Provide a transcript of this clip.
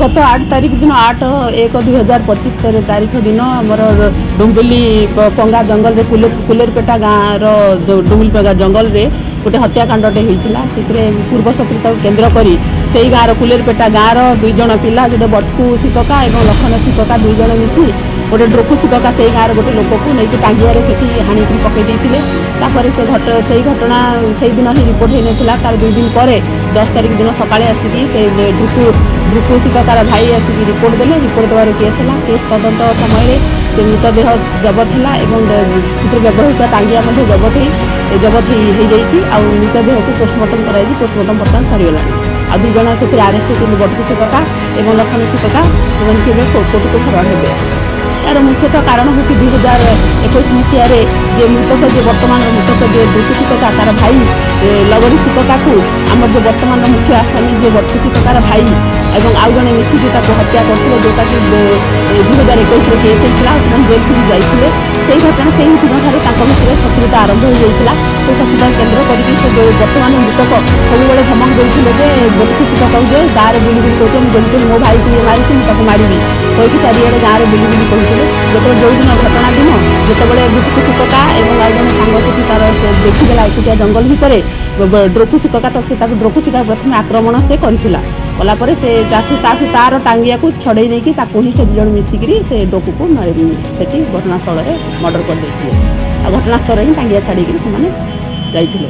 गत 8 तारीख दिन 8/1/2025 तारीख दिन आमर डुम्बिली पंगा जंगल रे कुलेरपेटा गाँव डुम्बिलीपंगा जंगल रे गोटे हत्याकांडटे होता से पूर्व शत्रुता केन्द्र करी से गाँव कुलेरपेटा गाँव 2 जन पिला जो बटकू शिकका और लखन शिकका 2 जन मिसी गोटे ड्रोकू शिकका से गाँव गोटे लोक को लेकिन टांगिया से हाणी पकई से घटना से दिन ही रिपोर्ट होता तार 2 दिन पर 10 तारीख दिन सकाଳେ आसिकी से ड्रुकू शिककार भाई आसिक रिपोर्ट देले। रिपोर्ट देवार केस है केस तदंत समय से मृतदेह जबत है से व्यवहित टांगिया जबत हो मृतदेह को पोस्टमार्टम कर पोस्टमार्टम बर्तमान सरीगला आ 2 जन से आरेस्ट होती बटकू शिकका और लखन शिकका जो कोर्ट को फरवर्ड हे। यार मुख्यतः कारण हूँ 2021 मसीह जे मृतक जे वर्तमान मृतक जे ड्रुकू शिकका तार भाई लगड़ी शिकका को आमर जो वर्तमान मुख्य आसामी जे बटकू शिककार भाई और आउ जड़े मिसिकी हत्या करते जोटा कि 2021 केस होता जेल को भी जाते से घटना से दिन ठार भितर शत्रुता आरंभ हो जाता से शत्रुता केन्द्र करके जो वर्तमान मृतक सब धमक देते बटकू शिकक जे गाँव में बुली कहते जमी मो भाई को ये मारी मुझे मारि कहीकि चारिड़े गाँव में बुली कहते जो दिन घटना दिन जितेबाला बटकू शिकका और आउ जन सांगसाथी तार देखीदेला एकुटिया जंगल भितर ड्रोकू शिकका तो से ड्रोकू शिका प्रथम आक्रमण से करथिला कलापर से तार टांगिया को छड़े नहीं कि ही से 2 जन मिसिकी से ड्रोकू को से घटनास्थल में मर्डर कर घटनास्थल ही टांगिया छाड़ी से जाइए।